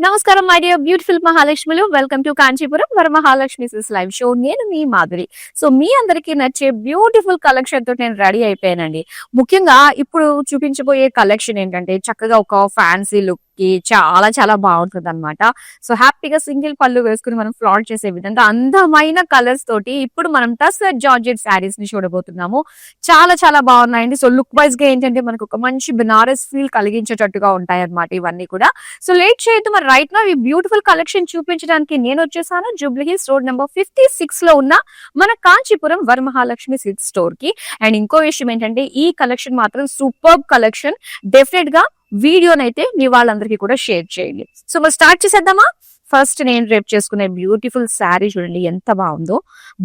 నమస్కారం my dear beautiful మహాలక్ష్మిలు. Welcome to Kanchipuram Varamahalakshmi live show. నేను మీ మాధురి. సో మీ అందరికి నచ్చే బ్యూటిఫుల్ కలెక్షన్ తో నేను రెడీ అయిపోయానండి. ముఖ్యంగా ఇప్పుడు చూపించబోయే కలెక్షన్ ఏంటంటే చక్కగా ఒక ఫ్యాన్సీ లుక్ కి చాలా చాలా బాగుంటుంది అనమాట. సో హ్యాపీగా సింగిల్ పళ్ళు వేసుకుని మనం ఫ్లాట్ చేసే విధంగా అందమైన కలర్స్ తోటి ఇప్పుడు మనం టస్సర్ జార్జెట్ శారీస్ ని చూడబోతున్నాము. చాలా చాలా బాగున్నాయండి. సో లుక్ వైజ్ గా ఏంటంటే మనకు ఒక మంచి బెనారస్ ఫీల్ కలిగించేటట్టుగా ఉంటాయి అనమాట ఇవన్నీ కూడా. సో లేట్ చేయొద్దు, మరి రైట్ నా ఈ బ్యూటిఫుల్ కలెక్షన్ చూపించడానికి నేను వచ్చేసాను జూబ్లీ హిల్స్ రోడ్ నెంబర్ 56 లో ఉన్న మన కాంచీపురం వరమహాలక్ష్మి సిల్క్ స్టోర్ కి. అండ్ ఇంకో విషయం ఏంటంటే ఈ కలెక్షన్ మాత్రం సూపర్ కలెక్షన్. డెఫినెట్ గా వీడియోనైతే మీ వాళ్ళందరికీ కూడా షేర్ చేయండి. సో మరి స్టార్ట్ చేసేద్దామా? ఫస్ట్ నేను రేపు చేసుకునే బ్యూటిఫుల్ శారీ చూడండి ఎంత బాగుందో.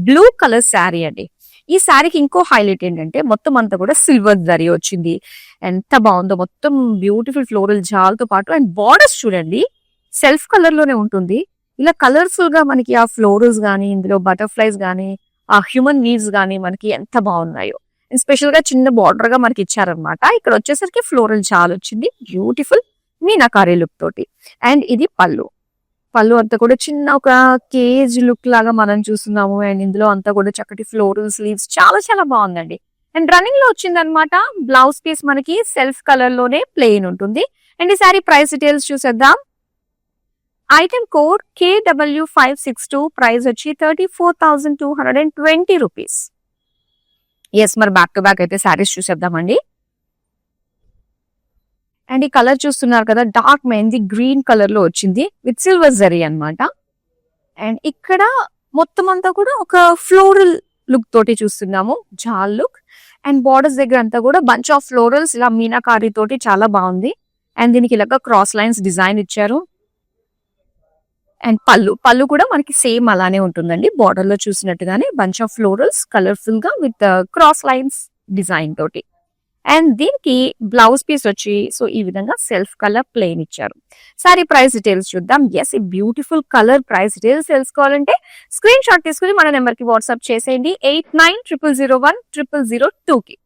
బ్లూ కలర్ శారీ అండి. ఈ శారీకి ఇంకో హైలైట్ ఏంటంటే మొత్తం అంతా కూడా సిల్వర్ జరీ వచ్చింది. ఎంత బాగుందో, మొత్తం బ్యూటిఫుల్ ఫ్లోరల్ జాల్తో పాటు. అండ్ బార్డర్స్ చూడండి సెల్ఫ్ కలర్ లోనే ఉంటుంది. ఇలా కలర్ఫుల్ గా మనకి ఆ ఫ్లోరల్స్ గానీ, ఇందులో బటర్ఫ్లైస్ గానీ, ఆ హ్యూమన్ వీవ్స్ గానీ మనకి ఎంత బాగున్నాయో. స్పెషల్ గా చిన్న బార్డర్ గా మనకి ఇచ్చారనమాట. ఇక్కడ వచ్చేసరికి ఫ్లోరల్ జాల్ వచ్చింది బ్యూటిఫుల్ మీనాకారి లుక్ తోటి. అండ్ ఇది పళ్ళు. పళ్ళు అంతా కూడా చిన్న ఒక కేజ్ లుక్ లాగా మనం చూస్తున్నాము. అండ్ ఇందులో అంతా కూడా చక్కటి ఫ్లోరల్ స్లీవ్స్ చాలా చాలా బాగుందండి. అండ్ రన్నింగ్ లో వచ్చింది అనమాట. బ్లౌజ్ పీస్ మనకి సెల్ఫ్ కలర్ లోనే ప్లెయిన్ ఉంటుంది. అండ్ ఈ సారీ ప్రైస్ డీటెయిల్స్ చూసేద్దాం. ఐటమ్ కోడ్ KW562, ప్రైస్ వచ్చి 34,220 రూపీస్. ఎస్, మరి బ్యాక్ టు బ్యాక్ అయితే శారీస్ చూసేద్దామండి. అండ్ ఈ కలర్ చూస్తున్నారు కదా, డార్క్ మెహందీ గ్రీన్ కలర్ లో వచ్చింది విత్ సిల్వర్ జరీ అన్నమాట. అండ్ ఇక్కడ మొత్తం అంతా కూడా ఒక ఫ్లోరల్ లుక్ తోటి చూస్తున్నాము, జాల్ లుక్. అండ్ బార్డర్స్ దగ్గర అంతా కూడా బంచ్ ఆఫ్ ఫ్లోరల్స్ ఇలా మీనాకారి తోటి చాలా బాగుంది. అండ్ దీనికి ఇలాగా క్రాస్ లైన్స్ డిజైన్ ఇచ్చారు. అండ్ పళ్ళు కూడా మనకి సేమ్ అలానే ఉంటుందండి. బార్డర్ లో చూసినట్టుగానే బంచ్ ఆఫ్ ఫ్లోరల్స్ కలర్ఫుల్ గా విత్ క్రాస్ లైన్స్ డిజైన్ తోటి. అండ్ దీనికి బ్లౌజ్ పీస్ వచ్చి సో ఈ విధంగా సెల్ఫ్ కలర్ ప్లెయిన్ ఇచ్చారు. సారీ ప్రైస్ డీటెయిల్స్ చూద్దాం. ఎస్, ఈ బ్యూటిఫుల్ కలర్ ప్రైస్ డీటెయిల్స్ తెలుసుకోవాలంటే స్క్రీన్ షాట్ తీసుకుని మన నెంబర్ కి వాట్సాప్ చేసేయండి 8900010002 కి.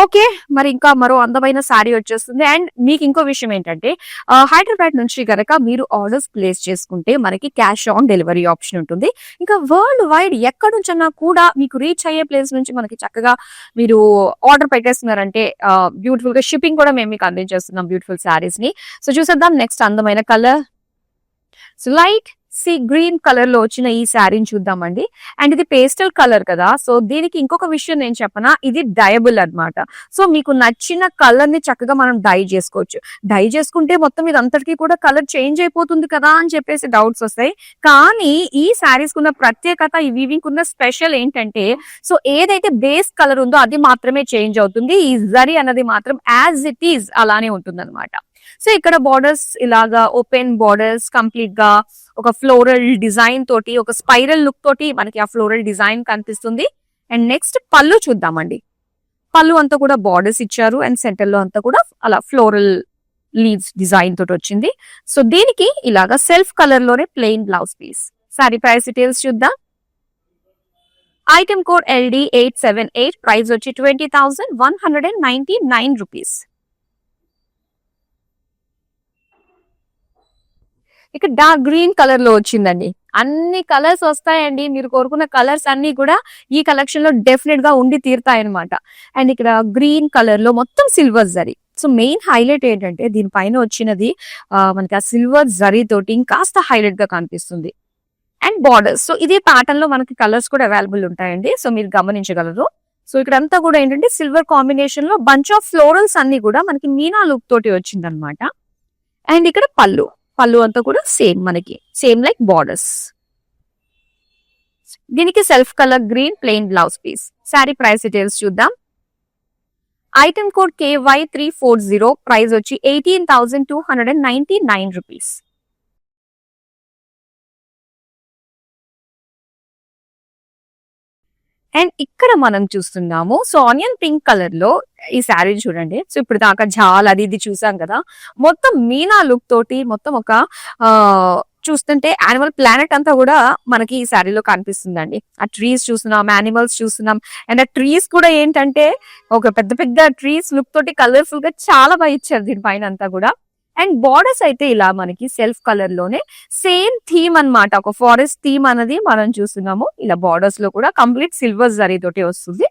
ఓకే, మరి ఇంకా మరో అందమైన శారీ వచ్చేస్తుంది. అండ్ మీకు ఇంకో విషయం ఏంటంటే హైదరాబాద్ నుంచి గనక మీరు ఆర్డర్స్ ప్లేస్ చేసుకుంటే మనకి క్యాష్ ఆన్ డెలివరీ ఆప్షన్ ఉంటుంది. ఇంకా వరల్డ్ వైడ్ ఎక్కడ నుంచన్నా కూడా మీకు రీచ్ అయ్యే ప్లేస్ నుంచి మనకి చక్కగా మీరు ఆర్డర్ పెట్టేస్తున్నారంటే బ్యూటిఫుల్ గా షిప్పింగ్ కూడా మేము మీకు అందించేస్తున్నాం బ్యూటిఫుల్ శారీస్ ని. సో చూసేద్దాం నెక్స్ట్ అందమైన colour. So light sea green colour లో వచ్చిన ఈ శారీని చూద్దామండి. అండ్ ఇది పేస్టల్ కలర్ కదా, సో దీనికి ఇంకొక విషయం నేను చెప్పనా, ఇది డయబుల్ అన్నమాట. సో మీకు నచ్చిన కలర్ ని చక్కగా మనం డై చేసుకోవచ్చు. డై చేసుకుంటే మొత్తం ఇదంతటికీ కూడా కలర్ చేంజ్ అయిపోతుంది కదా అని చెప్పేసి డౌట్స్ వస్తాయి. కానీ ఈ శారీస్ కున్న ప్రత్యేకత, ఈ వీవింగ్ ఉన్న స్పెషల్ ఏంటంటే సో ఏదైతే బేస్ కలర్ ఉందో అది మాత్రమే చేంజ్ అవుతుంది. ఈ జరీ అన్నది మాత్రం యాజ్ ఇట్ ఈజ్ అలానే ఉంటుంది అనమాట. సో ఇక్కడ బార్డర్స్ ఇలాగా ఓపెన్ బార్డర్స్ కంప్లీట్ గా ఒక ఫ్లోరల్ డిజైన్ తోటి, ఒక స్పైరల్ లుక్ తోటి మనకి ఆ ఫ్లోరల్ డిజైన్ కనిపిస్తుంది. అండ్ నెక్స్ట్ పళ్ళు చూద్దామండి. పళ్ళు అంతా కూడా బార్డర్స్ ఇచ్చారు. అండ్ సెంటర్ లో అంతా కూడా అలా ఫ్లోరల్ లీవ్స్ డిజైన్ తోటి వచ్చింది. సో దీనికి ఇలాగా సెల్ఫ్ కలర్ లోనే plain blouse piece. Sari price details చూద్దాం. ఐటమ్ కోడ్ LD878, ప్రైస్ వచ్చి 20,199 రూపీస్. ఇక్కడ డార్క్ గ్రీన్ కలర్ లో వచ్చిందండి. అన్ని కలర్స్ వస్తాయండి, మీరు కోరుకున్న కలర్స్ అన్ని కూడా ఈ కలెక్షన్ లో డెఫినెట్ గా ఉండి తీరుతాయి అనమాట. అండ్ ఇక్కడ గ్రీన్ కలర్ లో మొత్తం silver zari. So main highlight ఏంటంటే దీనిపైన వచ్చినది మనకి ఆ సిల్వర్ జరీ తోటి ఇంకాస్త హైలైట్ గా కనిపిస్తుంది. అండ్ బార్డర్స్, సో ఇదే ప్యాటర్న్ లో మనకి కలర్స్ కూడా అవైలబుల్ ఉంటాయండి, సో మీరు గమనించగలరు. సో ఇక్కడ అంతా కూడా ఏంటంటే సిల్వర్ కాంబినేషన్ లో బంచ్ ఆఫ్ ఫ్లోరల్స్ అన్ని కూడా మనకి మీనా లుక్ తోటి వచ్చింది అనమాట. అండ్ ఇక్కడ పళ్ళు అంతా కూడా సేమ్ మనకి సేమ్ లైక్ బార్డర్స్. దీనికి self colour green plain blouse piece. Sari price details చూద్దాం. ఐటమ్ కోడ్ KY340, ప్రైస్ వచ్చి 18,299 రూపీస్. అండ్ ఇక్కడ మనం చూస్తున్నాము సో ఆనియన్ పింక్ కలర్ లో ఈ శారీ చూడండి. సో ఇప్పుడు దాకా జాల్ అది ఇది చూసాం కదా, మొత్తం మీనా లుక్ తోటి మొత్తం ఒక చూస్తుంటే యానిమల్ ప్లానెట్ అంతా కూడా మనకి ఈ శారీలో కనిపిస్తుందండి. ఆ ట్రీస్ చూస్తున్నాం, యానిమల్స్ చూస్తున్నాం. అండ్ ఆ ట్రీస్ కూడా ఏంటంటే ఒక పెద్ద పెద్ద ట్రీస్ లుక్ తోటి కలర్ఫుల్ గా చాలా బాగా ఇచ్చారు దీనిపైన అంతా కూడా. అండ్ బార్డర్స్ అయితే ఇలా మనకి సెల్ఫ్ కలర్ లోనే సేమ్ థీమ్ అన్నమాట, ఒక ఫారెస్ట్ థీమ్ అనేది మనం చూస్తున్నాము. ఇలా బార్డర్స్ లో కూడా కంప్లీట్ సిల్వర్ జరీ తోటి వస్తుంది.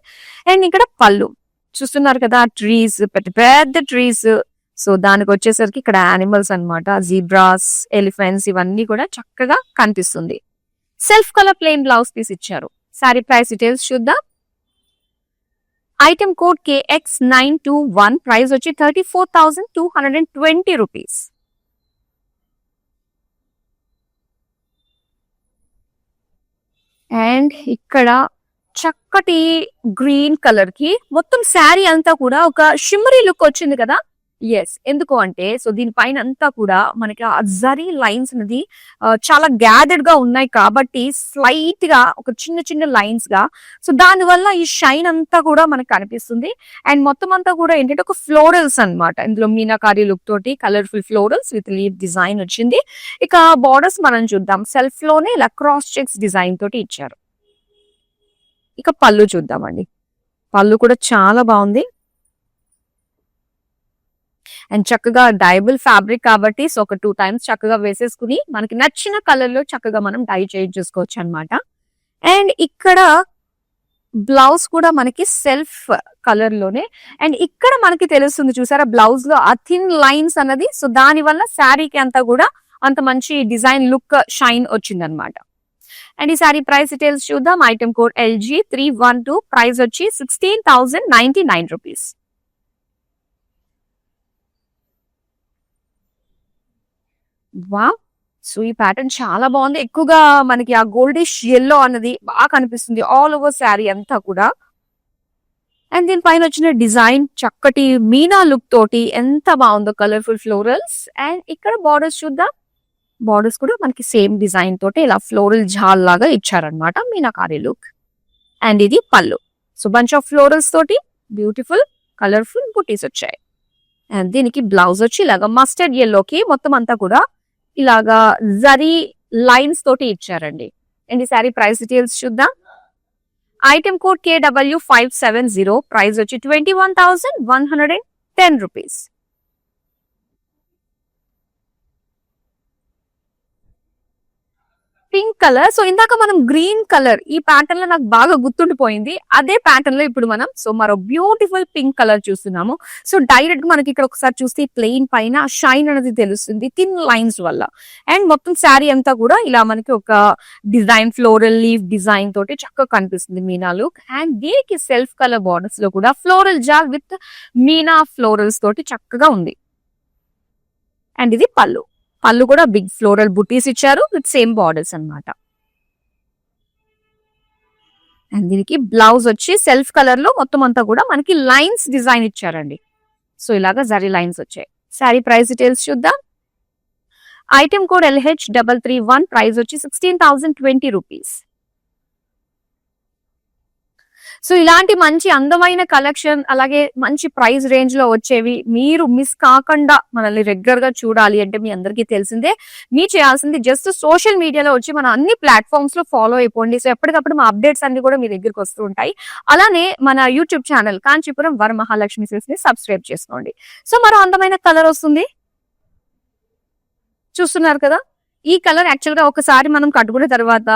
అండ్ ఇక్కడ పళ్ళు చూస్తున్నారు కదా, ట్రీస్, పెద్ద పెద్ద ట్రీస్. సో దానికి వచ్చేసరికి ఇక్కడ యానిమల్స్ అన్నమాట, జీబ్రాస్, ఎలిఫెంట్స్, ఇవన్నీ కూడా చక్కగా కనిపిస్తుంది. Self colour plain blouse piece ఇచ్చారు. సారీ ప్రైస్ డీటెయిల్స్ చూద్దాం. ఐటమ్ కోడ్ KX921, ప్రైస్ వచ్చి 34,220 రూపీస్. అండ్ ఇక్కడ చక్కటి గ్రీన్ కలర్ కి మొత్తం శారీ అంతా కూడా ఒక షిమ్మరీ లుక్ వచ్చింది కదా. ఎస్, ఎందుకు అంటే సో దీనిపైన అంతా కూడా మనకి ఆ జరీ లైన్స్ అనేది చాలా గ్యాదర్డ్ గా ఉన్నాయి కాబట్టి స్లైట్ గా ఒక చిన్న చిన్న లైన్స్ గా, సో దాని వల్ల ఈ షైన్ అంతా కూడా మనకు కనిపిస్తుంది. అండ్ మొత్తం అంతా కూడా ఏంటంటే ఒక ఫ్లోరల్స్ అన్నమాట, ఇందులో మీనాకారి లుక్ తోటి colourful florals with leave design వచ్చింది. ఇక బార్డర్స్ మనం చూద్దాం, సెల్ఫ్ లోనే ఇలా క్రాస్ చెక్స్ డిజైన్ తోటి ఇచ్చారు. ఇక పళ్ళు చూద్దామండి. పళ్ళు కూడా చాలా బాగుంది. అండ్ చక్కగా డైబుల్ ఫ్యాబ్రిక్ కాబట్టి సో ఒక 2 times చక్కగా వేసేసుకుని మనకి నచ్చిన కలర్ లో చక్కగా మనం డై చేంజ్ చేసుకోవచ్చు అనమాట. అండ్ ఇక్కడ బ్లౌజ్ కూడా మనకి సెల్ఫ్ కలర్ లోనే, అండ్ ఇక్కడ మనకి తెలుస్తుంది చూసారా బ్లౌజ్ లో ఆ థిన్ లైన్స్ అన్నది, సో దాని వల్ల శారీకి అంతా కూడా అంత మంచి డిజైన్ లుక్ షైన్ వచ్చింది అనమాట. అండ్ ఈ సారీ ప్రైస్ డీటెయిల్స్ చూద్దాం. ఐటమ్ కోడ్ LG312, ప్రైస్ వచ్చి 16,099 రూపీస్. వా, సో ఈ ప్యాటర్న్ చాలా బాగుంది. ఎక్కువగా మనకి ఆ గోల్డిష్ ఎల్లో అన్నది బాగా కనిపిస్తుంది ఆల్ ఓవర్ శారీ అంతా కూడా. అండ్ దీనిపైన వచ్చిన డిజైన్ చక్కటి మీనా లుక్ తోటి ఎంత బాగుందో, కలర్ఫుల్ ఫ్లోరల్స్. అండ్ ఇక్కడ బార్డర్స్ చూద్దాం. బార్డర్స్ కూడా మనకి సేమ్ డిజైన్ తోటి ఇలా ఫ్లోరల్ జాల్ లాగా ఇచ్చారనమాట, మీనాకారి లుక్. అండ్ ఇది పళ్ళు, సో బంచ్ ఆఫ్ ఫ్లోరల్స్ తోటి బ్యూటిఫుల్ కలర్ఫుల్ బుటీస్ వచ్చాయి. అండ్ దీనికి బ్లౌజ్ వచ్చి ఇలాగా మస్టర్డ్ ఎల్లోకి మొత్తం అంతా కూడా ఇలాగా జరీ లైన్స్ తోటి ఇచ్చారండి. అండ్ ఈ సారీ ప్రైస్ డీటెయిల్స్ చూద్దాం. ఐటమ్ కోడ్ KW570, ప్రైస్ వచ్చి 21,110 రూపీస్. పింక్ కలర్, సో ఇందాక మనం గ్రీన్ కలర్ ఈ ప్యాటర్న్ లో నాకు బాగా గుర్తుండిపోయింది. అదే ప్యాటర్న్ లో ఇప్పుడు మనం సో మరో బ్యూటిఫుల్ పింక్ కలర్ చూస్తున్నాము. సో డైరెక్ట్ గా మనకి ఇక్కడ ఒకసారి చూస్తే ప్లెయిన్ పైన షైన్ అనేది తెలుస్తుంది థిన్ లైన్స్ వల్ల. అండ్ మొత్తం శారీ అంతా కూడా ఇలా మనకి ఒక డిజైన్ ఫ్లోరల్ లీవ్ డిజైన్ తోటి చక్కగా కనిపిస్తుంది మీనా లుక్. అండ్ దీనికి సెల్ఫ్ కలర్ బార్డర్స్ లో కూడా ఫ్లోరల్ జాల్ విత్ మీనా ఫ్లోరల్స్ తోటి చక్కగా ఉంది. అండ్ ఇది పళ్ళు, పళ్ళు కూడా బిగ్ ఫ్లోరల్ బుటీస్ ఇచ్చారు విత్ సేమ్ బార్డర్స్ అన్నమాట. అండ్ దీనికి బ్లౌజ్ వచ్చి సెల్ఫ్ కలర్ లో మొత్తం అంతా కూడా మనకి లైన్స్ డిజైన్ ఇచ్చారండి. సో ఇలాగా జరీ లైన్స్ వచ్చాయి. శారీ ప్రైస్ డీటెయిల్స్ చూద్దాం. ఐటమ్ కోడ్ LH331, ప్రైస్ వచ్చి 16,020 రూపీస్. సో ఇలాంటి మంచి అందమైన కలెక్షన్ అలాగే మంచి ప్రైస్ రేంజ్ లో వచ్చేవి మీరు మిస్ కాకుండా మనల్ని రెగ్యులర్ గా చూడాలి అంటే మీ అందరికీ తెలిసిందే, మీరు చేయాల్సింది జస్ట్ సోషల్ మీడియాలో వచ్చి మన అన్ని ప్లాట్ఫామ్స్ లో ఫాలో అయిపోండి. సో ఎప్పటికప్పుడు మా అప్డేట్స్ అన్ని కూడా మీ దగ్గరికి వస్తూ ఉంటాయి. అలానే మన YouTube channel Kanchipuram Varamahalakshmi silks ని సబ్స్క్రైబ్ చేసుకోండి. సో మరో అందమైన కలర్ వస్తుంది, చూస్తున్నారు కదా. ఈ కలర్ యాక్చువల్ గా ఒకసారి మనం కట్టుకున్న తర్వాత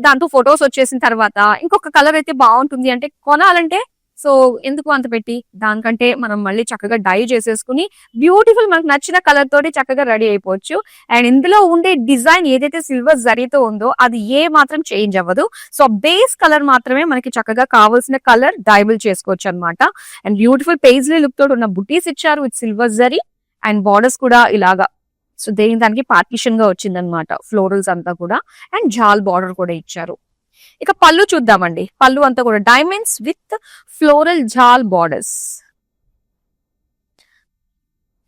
దాంతో ఫొటోస్ వచ్చేసిన తర్వాత ఇంకొక కలర్ అయితే బాగుంటుంది అంటే కొనాలంటే సో ఎందుకు అంత పెట్టి, దానికంటే మనం మళ్ళీ చక్కగా డై చేసేసుకుని బ్యూటిఫుల్ మనకు నచ్చిన కలర్ తోటి చక్కగా రెడీ అయిపోవచ్చు. అండ్ ఇందులో ఉండే డిజైన్ ఏదైతే సిల్వర్ జరీతో ఉందో అది ఏ మాత్రం చేంజ్ అవ్వదు. సో బేస్ కలర్ మాత్రమే మనకి చక్కగా కావాల్సిన కలర్ డైబుల్ చేసుకోవచ్చు అనమాట. అండ్ బ్యూటిఫుల్ పేజ్లీ లుక్ తోటి ఉన్న బుటీస్ ఇచ్చారు with silver zari. And borders కూడా ఇలాగా సో దానికి పార్టిషన్ గా వచ్చిందనమాట ఫ్లోరల్స్ అంతా కూడా. అండ్ జాల్ బార్డర్ కూడా ఇచ్చారు. ఇక పళ్ళు చూద్దామండి. పళ్ళు అంతా కూడా డైమండ్స్ విత్ ఫ్లోరల్ జాల్ బార్డర్స్,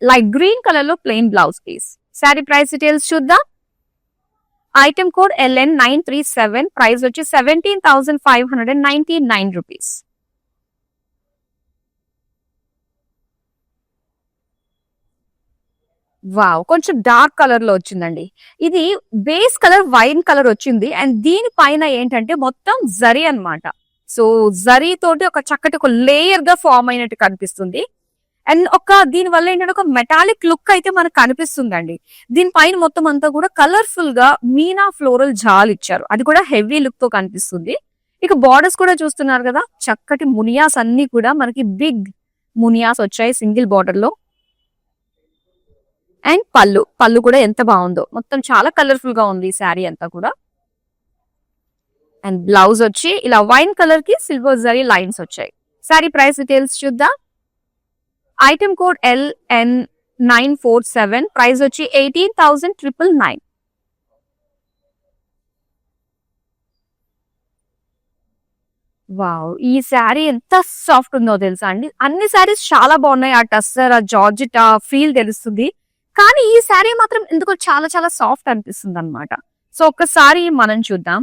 లైట్ గ్రీన్ కలర్ లో plain blouse piece. Sari price details చూద్దాం. ఐటమ్ కోడ్ LN937, ప్రైస్ వచ్చి 17,599 రూపీస్. వావ్, కొంచెం డార్క్ కలర్ లో వచ్చిందండి. ఇది బేస్ కలర్ వైన్ కలర్ వచ్చింది. అండ్ దీనిపైన ఏంటంటే మొత్తం జరీ అన్నమాట. సో జరీ తోటి ఒక చక్కటి ఒక లేయర్ గా ఫామ్ అయినట్టు కనిపిస్తుంది. అండ్ దీని వల్ల ఏంటంటే ఒక మెటాలిక్ లుక్ అయితే మనకు కనిపిస్తుందండి. దీనిపైన మొత్తం అంతా కూడా కలర్ఫుల్ గా మీనా ఫ్లోరల్ జాల్ ఇచ్చారు. అది కూడా హెవీ లుక్ తో కనిపిస్తుంది. ఇక బార్డర్స్ కూడా చూస్తున్నారు కదా, చక్కటి మునియాస్ అన్ని కూడా మనకి బిగ్ మునియాస్ వచ్చాయి సింగిల్ బార్డర్ లో. అండ్ పళ్ళు కూడా ఎంత బాగుందో, మొత్తం చాలా కలర్ఫుల్ గా ఉంది ఈ శారీ అంతా కూడా. అండ్ బ్లౌజ్ వచ్చి ఇలా వైన్ కలర్ కి సిల్వర్ జరీ లైన్స్ వచ్చాయి. శారీ ప్రైస్ డీటెయిల్స్ చూద్దాం. ఐటమ్ కోడ్ LN947, ప్రైస్ వచ్చి 18,999. వావ్, ఈ శారీ ఎంత సాఫ్ట్ ఉందో తెలుసా అండి. అన్ని శారీస్ చాలా బాగున్నాయి, ఆ టస్సర్, ఆ జార్జెట్, ఆ ఫీల్ తెలుస్తుంది. కానీ ఈ శారీ మాత్రం ఎందుకో చాలా చాలా సాఫ్ట్ అనిపిస్తుంది అనమాట. సో ఒక్కసారి మనం చూద్దాం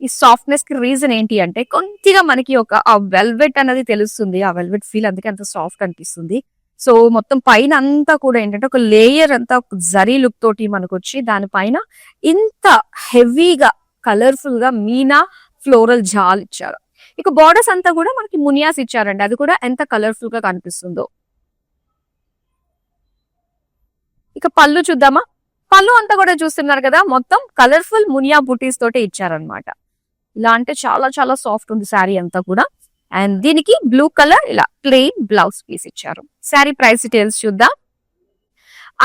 ఈ సాఫ్ట్నెస్ కి రీజన్ ఏంటి అంటే, కొద్దిగా మనకి ఆ వెల్వెట్ అనేది తెలుస్తుంది, ఆ వెల్వెట్ ఫీల్, అందుకే అంత సాఫ్ట్ అనిపిస్తుంది. సో మొత్తం పైన అంతా కూడా ఏంటంటే ఒక లేయర్ అంతా ఒక జరీ లుక్ తోటి మనకు వచ్చి దానిపైన ఇంత హెవీగా కలర్ఫుల్ గా మీనా ఫ్లోరల్ జాల్ ఇచ్చారు. ఇక బార్డర్స్ అంతా కూడా మనకి మునియాస్ ఇచ్చారండి, అది కూడా ఎంత కలర్ఫుల్ గా కనిపిస్తుందో. ఇక పళ్ళు చూద్దామా. పళ్ళు అంతా కూడా చూస్తున్నారు కదా, మొత్తం కలర్ఫుల్ మునియా బుటీస్ తోటి ఇచ్చారనమాట. ఇలా అంటే చాలా చాలా సాఫ్ట్ ఉంది శారీ అంతా కూడా. అండ్ దీనికి బ్లూ కలర్ ఇలా ప్లెయిన్ బ్లౌజ్ పీస్ ఇచ్చారు. శారీ ప్రైస్ డీటెయిల్స్ చూద్దాం.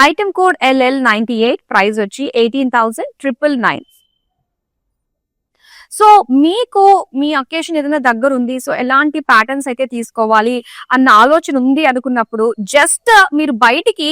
ఐటమ్ కోడ్ LL98, ప్రైస్ వచ్చి 18,999. సో మీకు మీ అకేషన్ ఏదైనా దగ్గర ఉంది, సో ఎలాంటి ప్యాటర్న్స్ అయితే తీసుకోవాలి అన్న ఆలోచన ఉంది అనుకున్నప్పుడు, జస్ట్ మీరు బయటికి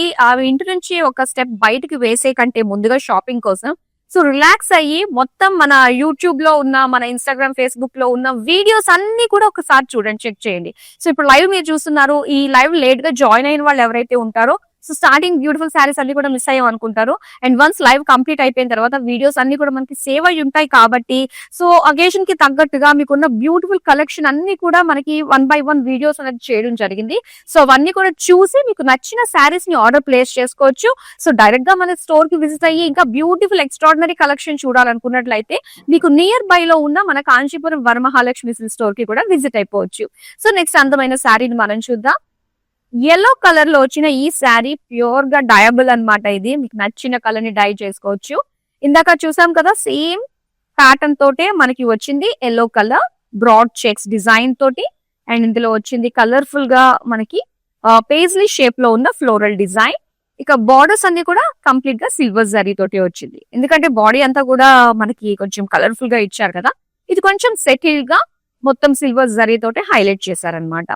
ఇంటి నుంచి ఒక స్టెప్ బయటికి వేసే కంటే ముందుగా షాపింగ్ కోసం సో రిలాక్స్ అయ్యి మొత్తం మన యూట్యూబ్ లో ఉన్న, మన ఇన్స్టాగ్రామ్, ఫేస్బుక్ లో ఉన్న వీడియోస్ అన్ని కూడా ఒకసారి చూడండి, చెక్ చేయండి. సో ఇప్పుడు లైవ్ మీరు చూస్తున్నారు, ఈ లైవ్ లేట్ గా జాయిన్ అయిన వాళ్ళు ఎవరైతే ఉంటారో సో స్టార్టింగ్ బ్యూటిఫుల్ శారీస్ అన్ని కూడా మిస్ అయ్యాం అనుకుంటారు. అండ్ వన్స్ లైవ్ కంప్లీట్ అయిపోయిన తర్వాత వీడియోస్ అన్ని కూడా మనకి సేవ్ అయి ఉంటాయి కాబట్టి, సో అకేషన్ కి తగ్గట్టుగా మీకున్న బ్యూటిఫుల్ కలెక్షన్ అన్ని కూడా మనకి 1 by 1 వీడియోస్ అనేది చేయడం జరిగింది. సో అవన్నీ కూడా చూసి మీకు నచ్చిన శారీస్ ని ఆర్డర్ ప్లేస్ చేసుకోవచ్చు. సో డైరెక్ట్ గా మన స్టోర్ కి విజిట్ అయ్యి ఇంకా బ్యూటిఫుల్ ఎక్స్ట్రాడినరీ కలెక్షన్ చూడాలనుకున్నట్లయితే మీకు నియర్ బై లో ఉన్న మన కాంచీపురం వరమహాలక్ష్మి స్టోర్ కి కూడా విజిట్ అయిపోవచ్చు. సో నెక్స్ట్ అందమైన శారీని మనం చూద్దాం. ఎల్లో కలర్ లో వచ్చిన ఈ శారీ ప్యూర్ గా డయబుల్ అన్నమాట. ఇది మీకు నచ్చిన కలర్ ని డై చేసుకోవచ్చు. ఇందాక చూసాం కదా, సేమ్ ప్యాటర్న్ తోటే మనకి వచ్చింది yellow colour broad checks design తోటి. అండ్ ఇందులో వచ్చింది కలర్ఫుల్ గా మనకి పేజ్లీ షేప్ లో ఉన్న ఫ్లోరల్ డిజైన్. ఇక బార్డర్స్ అన్ని కూడా కంప్లీట్ గా సిల్వర్ జరీ తోటి వచ్చింది, ఎందుకంటే బాడీ అంతా కూడా మనకి కొంచెం కలర్ఫుల్ గా ఇచ్చారు కదా. ఇది కొంచెం సెటిల్ గా మొత్తం సిల్వర్ జరీ తోటి హైలైట్ చేశారనమాట.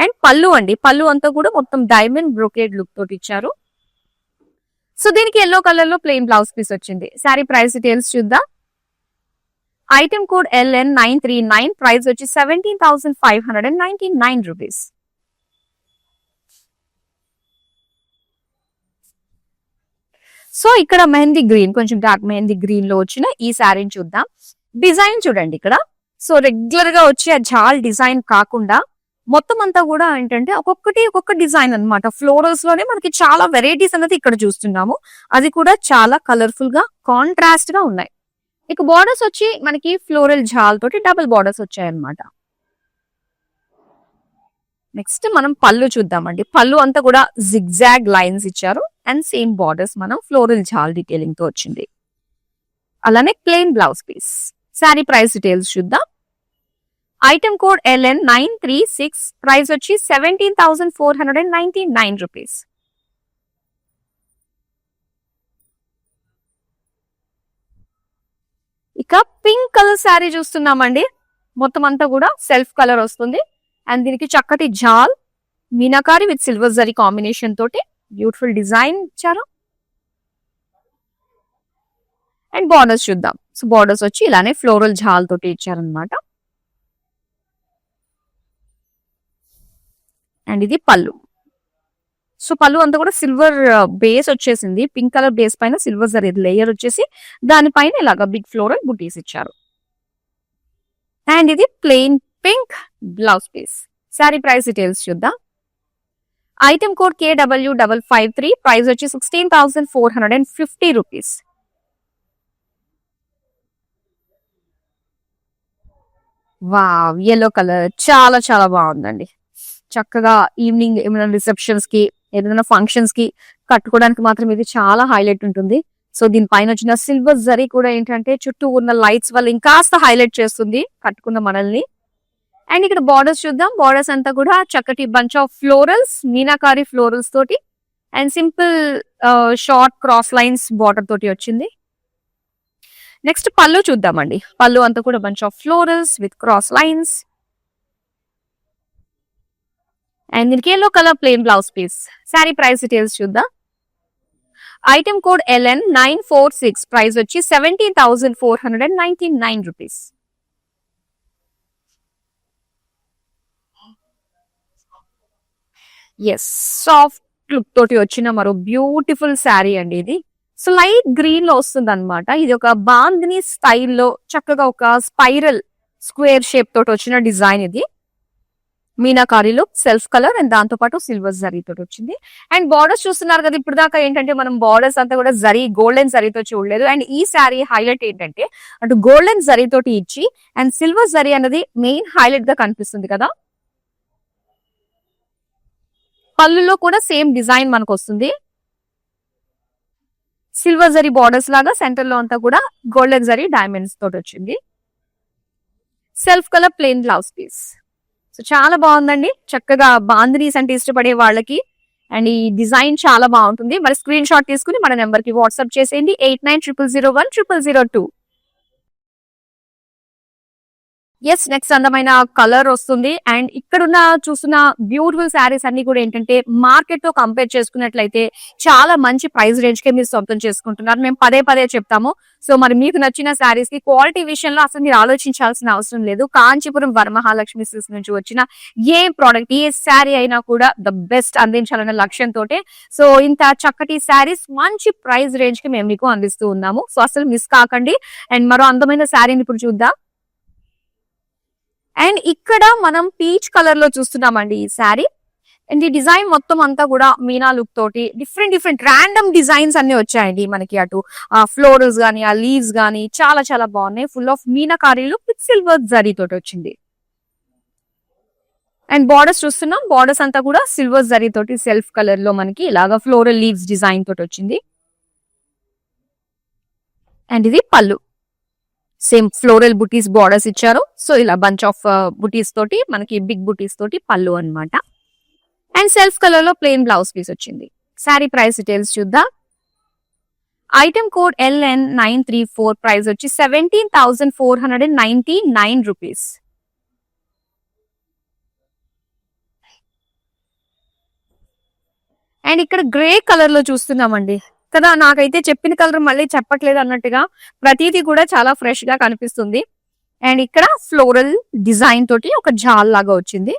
అండ్ పళ్ళు అండి, పళ్ళు అంతా కూడా మొత్తం డైమండ్ బ్రోకేడ్ లుక్ తోటి ఇచ్చారు. సో దీనికి ఎల్లో కలర్ లో ప్లెయిన్ బ్లౌజ్ పీస్ వచ్చింది. శారీ ప్రైస్ డీటెయిల్స్ చూద్దాం. ఐటమ్ కోడ్ LN939, ప్రైస్ వచ్చి 17,599 రూపీస్. సో ఇక్కడ మెహందీ గ్రీన్, కొంచెం డార్క్ మెహందీ గ్రీన్ లో వచ్చిన ఈ శారీని చూద్దాం. డిజైన్ చూడండి ఇక్కడ. సో రెగ్యులర్ గా వచ్చే జాల్ డిజైన్ కాకుండా మొత్తం అంతా కూడా ఏంటంటే ఒక్కొక్క డిజైన్ అన్నమాట. ఫ్లోరల్స్ లోనే మనకి చాలా వెరైటీస్ అనేది ఇక్కడ చూస్తున్నాము, అది కూడా చాలా కలర్ఫుల్ గా కాంట్రాస్ట్ గా ఉన్నాయి. ఇక బార్డర్స్ వచ్చి మనకి ఫ్లోరల్ జాల్ తోటి డబుల్ బార్డర్స్ వచ్చాయన్నమాట. నెక్స్ట్ మనం పళ్ళు చూద్దామండి. పళ్ళు అంతా కూడా జిగ్జాగ్ లైన్స్ ఇచ్చారు అండ్ సేమ్ బార్డర్స్ మనం ఫ్లోరల్ జాల్ డీటెయిలింగ్ తో వచ్చింది. అలానే plain blouse piece. Sari price details చూద్దాం. ఐటమ్ కోడ్ LN936, ప్రైస్ వచ్చి 17,499 రూపీస్. ఇక పింక్ కలర్ శారీ చూస్తున్నామండి. మొత్తం అంతా కూడా సెల్ఫ్ కలర్ వస్తుంది అండ్ దీనికి చక్కటి జాల్ meenakari with silver zari combination తోటి బ్యూటిఫుల్ డిజైన్ ఇచ్చారు. అండ్ బార్డర్స్ చూద్దాం. సో బార్డర్స్ వచ్చి ఇలానే ఫ్లోరల్ జాల్ తోటి ఇచ్చారనమాట. అండ్ ఇది పళ్ళు. సో పళ్ళు అంతా కూడా సిల్వర్ బేస్ వచ్చేసింది, పింక్ కలర్ బేస్ పైన సిల్వర్ జరీ లేయర్ వచ్చేసి దానిపైన ఇలాగా బిగ్ ఫ్లోరల్ బుటీస్ ఇచ్చారు. అండ్ ఇది plain pink blouse piece. Sari price details చూద్దాం. ఐటమ్ కోడ్ KW553, ప్రైస్ వచ్చి 16,450 రూపీస్. వావ్, ఎల్లో కలర్ చాలా చాలా బాగుందండి. చక్కగా ఈవినింగ్ ఏమైనా రిసెప్షన్స్ కి ఏదైనా ఫంక్షన్స్ కి కట్టుకోవడానికి మాత్రం ఇది చాలా హైలైట్ ఉంటుంది. సో దీనిపైన వచ్చిన సిల్వర్ జరీ కూడా ఏంటంటే చుట్టూ ఉన్న లైట్స్ వల్ల ఇంకాస్త హైలైట్ చేస్తుంది కట్టుకున్న మనల్ని. అండ్ ఇక్కడ బార్డర్స్ చూద్దాం. బార్డర్స్ అంతా కూడా చక్కటి bunch of florals, meenakari florals తోటి and simple short cross lines border తోటి వచ్చింది. నెక్స్ట్ పళ్ళు చూద్దామండి. పళ్ళు అంతా కూడా bunch of florals with cross lines and దీనికి yellow colour plain blouse piece. Sari price details చూద్దాం. ఐటమ్ కోడ్ LN946, ప్రైస్ వచ్చి 17,499 రూపీస్. ఎస్, సాఫ్ట్ లుక్ తోటి వచ్చిన మరో బ్యూటిఫుల్ శారీ అండి ఇది. సో లైట్ గ్రీన్ లో వస్తుంది అనమాట. ఇది ఒక బాందిని స్టైల్లో చక్కగా ఒక స్పైరల్ స్క్వేర్ షేప్ తోటి వచ్చిన డిజైన్ ఇది. మీనాకారిలో సెల్ఫ్ కలర్ అండ్ దాంతో పాటు సిల్వర్ జరీ తోటి వచ్చింది. అండ్ బార్డర్స్ చూస్తున్నారు కదా, ఇప్పుడు దాకా ఏంటంటే మనం బార్డర్స్ అంతా కూడా జరీ గోల్డెన్ జరీతో చూడలేదు. అండ్ ఈ శారీ హైలైట్ ఏంటంటే అటు గోల్డెన్ జరీ తోటి ఇచ్చి అండ్ సిల్వర్ జరీ అనేది మెయిన్ హైలైట్ గా కనిపిస్తుంది కదా. పళ్ళులో కూడా సేమ్ డిజైన్ మనకు వస్తుంది. సిల్వర్ జరీ బార్డర్స్ లాగా సెంటర్ లో అంతా కూడా గోల్డెన్ జరీ డైమండ్స్ తోటి వచ్చింది. Self colour plain blouse piece. So చాలా బాగుందండి. చక్కగా బాందినీస్ అంటే ఇష్టపడే వాళ్ళకి అండ్ ఈ డిజైన్ చాలా బాగుంటుంది. మరి స్క్రీన్ షాట్ తీసుకుని మన నెంబర్ కి వాట్సాప్ చేసేయండి 8900010002. ఎస్, నెక్స్ట్ అందమైన కలర్ వస్తుంది. అండ్ ఇక్కడున్న చూస్తున్న బ్యూటిఫుల్ శారీస్ అన్ని కూడా ఏంటంటే మార్కెట్ తో కంపేర్ చేసుకున్నట్లయితే చాలా మంచి ప్రైస్ రేంజ్ కే మీరు సొంతం చేసుకుంటున్నారు. మేము పదే పదే చెప్తాము. సో మరి మీకు నచ్చిన శారీస్ కి క్వాలిటీ విషయంలో అసలు మీరు ఆలోచించాల్సిన అవసరం లేదు. కాంచీపురం వరమహాలక్ష్మి సిల్క్స్ నుంచి వచ్చిన ఏ ప్రోడక్ట్, ఏ శారీ అయినా కూడా ద బెస్ట్ అందించాలన్న లక్ష్యంతో సో ఇంత చక్కటి శారీస్ మంచి ప్రైస్ రేంజ్ కి మేము మీకు అందిస్తూ ఉన్నాము. సో అసలు మిస్ కాకండి. అండ్ మరో అందమైన శారీని ఇప్పుడు చూద్దాం. అండ్ ఇక్కడ మనం పీచ్ కలర్ లో చూస్తున్నామండి ఈ శారీ. అండ్ ఈ డిజైన్ మొత్తం అంతా కూడా మీనా లుక్ తోటి డిఫరెంట్ ర్యాండమ్ డిజైన్స్ అన్ని వచ్చాయండి మనకి. అటు ఆ ఫ్లోరల్స్ గానీ, ఆ లీవ్స్ గానీ చాలా చాలా బాగున్నాయి. ఫుల్ ఆఫ్ మీనాకారీలు విత్ సిల్వర్ జరీ తోటి వచ్చింది. అండ్ బార్డర్స్ చూస్తున్నాం. బార్డర్స్ అంతా కూడా సిల్వర్ జరీ తోటి సెల్ఫ్ కలర్ లో మనకి ఇలాగా ఫ్లోరల్ లీవ్స్ డిజైన్ తోటి వచ్చింది. అండ్ ఇది పళ్ళు, సేమ్ ఫ్లోరల్ బుటీస్ బార్డర్స్ ఇచ్చారు. సో ఇలా బంచ్ ఆఫ్ బుటీస్ తోటి మనకి బిగ్ బుటీస్ తోటి పళ్ళు అన్నమాట. అండ్ సెల్ఫ్ కలర్ లో ప్లెయిన్ బ్లౌజ్ పీస్ వచ్చింది. శారీ ప్రైస్ డీటెయిల్స్ చూద్దాం. ఐటమ్ కోడ్ LN934, ప్రైస్ వచ్చి 17,499 రూపీస్. అండ్ ఇక్కడ గ్రే కలర్ లో చూస్తున్నామండి కదా. నాకైతే చెప్పిన కలర్ మళ్ళీ చెప్పట్లేదు అన్నట్టుగా ప్రతిదీ కూడా చాలా ఫ్రెష్ గా కనిపిస్తుంది. అండ్ ఇక్కడ ఫ్లోరల్ డిజైన్ తోటి ఒక జాల్ లాగా వచ్చింది.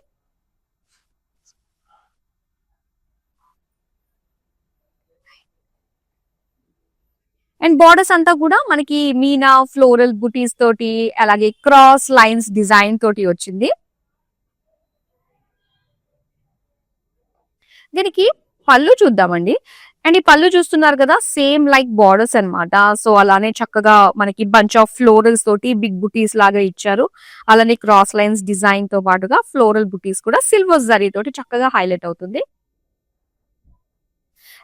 అండ్ బార్డర్స్ అంతా కూడా మనకి మీనా ఫ్లోరల్ బుటీస్ తోటి అలాగే క్రాస్ లైన్స్ డిజైన్ తోటి వచ్చింది. దీనికి పళ్ళు చూద్దామండి. అండ్ ఈ పళ్ళు చూస్తున్నారు కదా, సేమ్ లైక్ బార్డర్స్ అన్నమాట. సో అలానే చక్కగా మనకి బంచ్ ఆఫ్ ఫ్లోరల్స్ తోటి బిగ్ బుటీస్ లాగా ఇచ్చారు. అలానే క్రాస్ లైన్స్ డిజైన్ తో పాటుగా ఫ్లోరల్ బుటీస్ కూడా సిల్వర్ జరీ తోటి చక్కగా హైలైట్ అవుతుంది.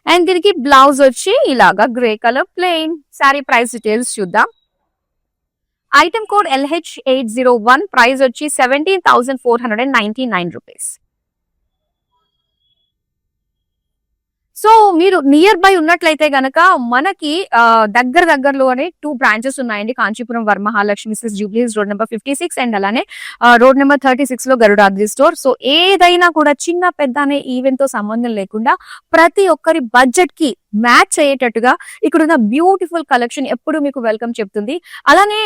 అండ్ దీనికి బ్లౌజ్ వచ్చి ఇలాగా grey colour plain. Sari price details చూద్దాం. ఐటమ్ కోడ్ LH801, ప్రైస్ వచ్చి 17,499 రూపీస్. సో మీరు నియర్ బై ఉన్నట్లయితే గనక మనకి దగ్గరలోనే 2 బ్రాంచెస్ ఉన్నాయండి. Kanchipuram Varamahalakshmi silks Jubilees road number 56 and అలానే రోడ్ నెంబర్ 36 లో గరుడాద్రి స్టోర్. సో ఏదైనా కూడా చిన్న పెద్ద అనే ఈవెంట్ తో సంబంధం లేకుండా ప్రతి ఒక్కరి బడ్జెట్ కి మ్యాచ్ అయ్యేటట్టుగా ఇక్కడ ఉన్న బ్యూటిఫుల్ కలెక్షన్ ఎప్పుడు మీకు వెల్కమ్ చెప్తుంది. అలానే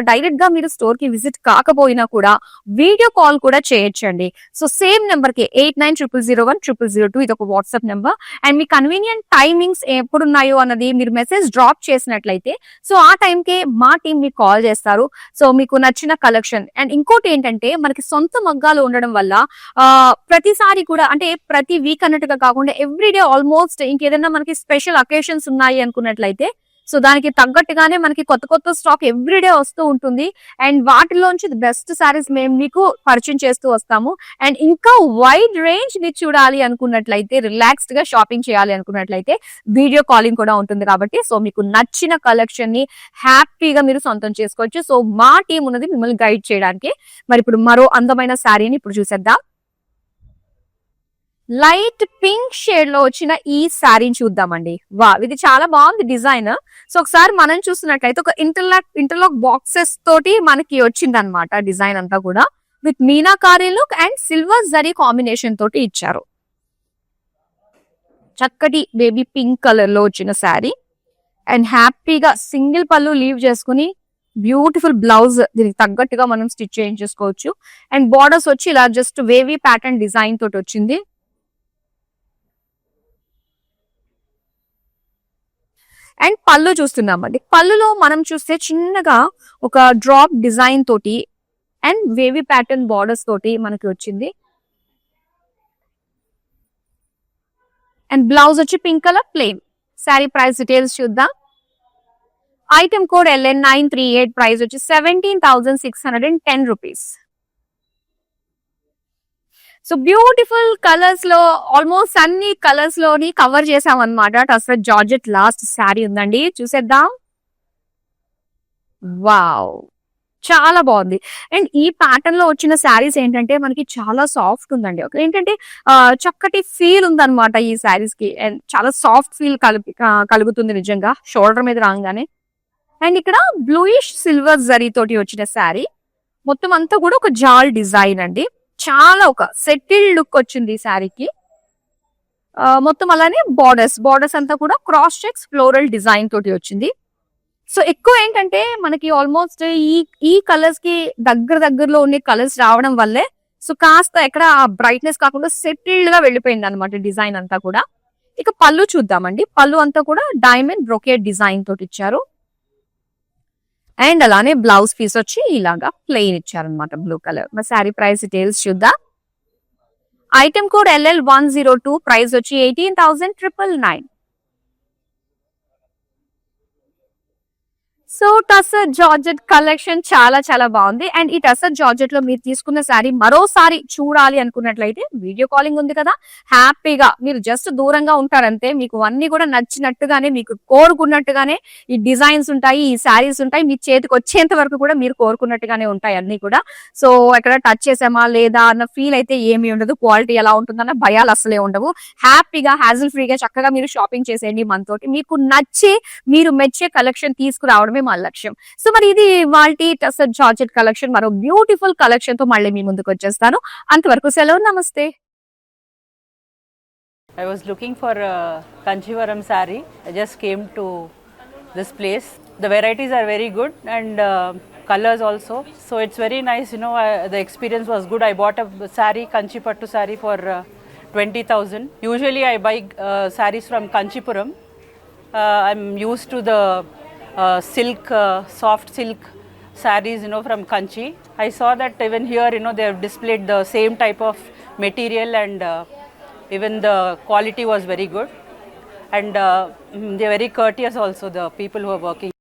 డైరెక్ట్ గా మీరు స్టోర్ కి విజిట్ కాకపోయినా కూడా వీడియో కాల్ కూడా చేయొచ్చండి. సో సేమ్ నెంబర్ కి 8900010002 ఇది ఒక వాట్సాప్ నెంబర్. అండ్ మీ కన్వీనియంట్ టైమింగ్స్ ఎప్పుడున్నాయో అన్నది మీరు మెసేజ్ డ్రాప్ చేసినట్లయితే సో ఆ టైంకే మా టీం మీకు కాల్ చేస్తారు. సో మీకు నచ్చిన కలెక్షన్. అండ్ ఇంకోటి ఏంటంటే మనకి సొంత మగ్గాలు ఉండడం వల్ల ప్రతిసారి కూడా అంటే ప్రతి వీక్ అన్నట్టుగా కాకుండా ఎవ్రీడే ఆల్మోస్ట్ ఇంకేదైనా మనకి స్పెషల్ అకేషన్స్ ఉన్నాయి అనుకున్నట్లయితే సో దానికి తగ్గట్టుగానే మనకి కొత్త కొత్త స్టాక్ ఎవ్రీడే వస్తూ ఉంటుంది. అండ్ వాటిలోంచి బెస్ట్ సారీస్ మేము మీకు పరిచయం చేస్తూ వస్తాము. అండ్ ఇంకా వైడ్ రేంజ్ ని చూడాలి అనుకున్నట్లయితే, రిలాక్స్డ్ గా షాపింగ్ చేయాలి అనుకున్నట్లయితే వీడియో కాలింగ్ కూడా ఉంటుంది కాబట్టి, సో మీకు నచ్చిన కలెక్షన్ ని హ్యాపీగా మీరు సొంతం చేసుకోవచ్చు. సో మా టీం ఉన్నది మిమ్మల్ని గైడ్ చేయడానికి. మరి ఇప్పుడు మరో అందమైన శారీని ఇప్పుడు చూసేద్దాం. లైట్ పింక్ షేడ్ లో వచ్చిన ఈ శారీని చూద్దామండి. వా, ఇది చాలా బాగుంది డిజైన్. సో ఒకసారి మనం చూస్తున్నట్లయితే ఒక ఇంటర్లాక్ బాక్సెస్ తోటి మనకి వచ్చింది అనమాట డిజైన్ అంతా కూడా, with meenakari look and silver zari combination తోటి ఇచ్చారు. చక్కటి బేబీ పింక్ కలర్ లో వచ్చిన శారీ. అండ్ హ్యాపీగా సింగిల్ పళ్ళు లీవ్ చేసుకుని బ్యూటిఫుల్ బ్లౌజ్ దీనికి తగ్గట్టుగా మనం స్టిచ్ చేయించేసుకోవచ్చు. అండ్ బార్డర్స్ వచ్చి ఇలా జస్ట్ వేవీ ప్యాటర్న్ డిజైన్ తోటి వచ్చింది. అండ్ పళ్ళు చూస్తున్నామండి. పళ్ళులో మనం చూస్తే చిన్నగా ఒక డ్రాప్ డిజైన్ తోటి అండ్ వేవీ ప్యాటర్న్ బార్డర్స్ తోటి మనకి వచ్చింది. అండ్ బ్లౌజ్ వచ్చి pink colour plain. Sari price details చూద్దాం. ఐటమ్ కోడ్ LN938, ప్రైస్ వచ్చి 17,610 రూపీస్. సో బ్యూటిఫుల్ కలర్స్ లో ఆల్మోస్ట్ అన్ని కలర్స్ లోని కవర్ చేసాం అనమాట. టస్సర్ జార్జెట్ లాస్ట్ శారీ ఉందండి, చూసేద్దాం. వావ్, చాలా బాగుంది. అండ్ ఈ ప్యాటర్న్ లో వచ్చిన శారీస్ ఏంటంటే మనకి చాలా సాఫ్ట్ ఉందండి. ఏంటంటే చక్కటి ఫీల్ ఉందన్నమాట ఈ శారీస్ కి. అండ్ చాలా సాఫ్ట్ ఫీల్ కలుగుతుంది నిజంగా షోల్డర్ మీద రాగానే. అండ్ ఇక్కడ బ్లూయిష్ సిల్వర్ జరీ తోటి వచ్చిన శారీ. మొత్తం అంతా కూడా ఒక జాల్ డిజైన్ అండి. చాలా ఒక సెటిల్ లుక్ వచ్చింది ఈ శారీకి. మొత్తం అలానే బార్డర్స్ అంతా కూడా క్రాస్ చెక్స్ ఫ్లోరల్ డిజైన్ తోటి వచ్చింది. సో ఎక్కువ ఏంటంటే మనకి ఆల్మోస్ట్ ఈ కలర్స్ కి దగ్గరలో ఉండే కలర్స్ రావడం వల్లే సో కాస్త ఎక్కడ బ్రైట్నెస్ కాకుండా సెటిల్డ్ గా వెళ్ళిపోయింది అనమాట డిజైన్ అంతా కూడా. ఇక పళ్ళు చూద్దామండి. పళ్ళు అంతా కూడా డైమండ్ బ్రొకేట్ డిజైన్ తోటి ఇచ్చారు. అండ్ అలానే బ్లౌజ్ పీస్ వచ్చి ఇలాగా ప్లెయిన్ ఇచ్చారనమాట బ్లూ కలర్. మరి శారీ ప్రైస్ డీటెయిల్స్ చూద్దాం. ఐటమ్ కోడ్ LL102, ప్రైస్ వచ్చి 18,999. సో టస్సర్ జార్జెట్ కలెక్షన్ చాలా చాలా బాగుంది. అండ్ ఈ టస్సర్ జార్జెట్ లో మీరు తీసుకున్న శారీ మరోసారి చూడాలి అనుకున్నట్లయితే వీడియో కాలింగ్ ఉంది కదా, హ్యాపీగా మీరు జస్ట్ దూరంగా ఉంటారంటే మీకు అన్ని కూడా నచ్చినట్టుగానే మీకు కోరుకున్నట్టుగానే ఈ డిజైన్స్ ఉంటాయి, ఈ శారీస్ ఉంటాయి. మీ చేతికి వచ్చేంత వరకు కూడా మీరు కోరుకున్నట్టుగానే ఉంటాయి అన్ని కూడా. సో ఎక్కడ టచ్ చేసామా లేదా అన్న ఫీల్ అయితే ఏమీ ఉండదు. క్వాలిటీ ఎలా ఉంటుందన్న భయాలు అసలే ఉండవు. హ్యాపీగా హ్యాజిల్ ఫ్రీగా చక్కగా మీరు షాపింగ్ చేసేయండి మనతోటి. మీకు నచ్చే మీరు మెచ్చే కలెక్షన్ తీసుకురావడమే మా లక్ష్యం. సో మరి ఇది వాల్టీ టస్సర్ జార్జెట్ కలెక్షన్. మరో బ్యూటిఫుల్ కలెక్షన్ తో మళ్ళీ మీ ముందుకు వచ్చేస్తాను. అంతవరకు సెలవు, నమస్తే. I was looking for a Kanchivaram saree. I just came to this place. The varieties are very good and colors also. So it's very nice, you know, the experience was good. I bought a saree, Kanchi Pattu saree for 20,000. Usually I buy sarees from Kanchipuram. I'm used to the silk, soft silk sarees, you know, from Kanchi. I saw that even here, you know, they have displayed the same type of material and even the quality was very good. And they're very courteous also, the people who are working.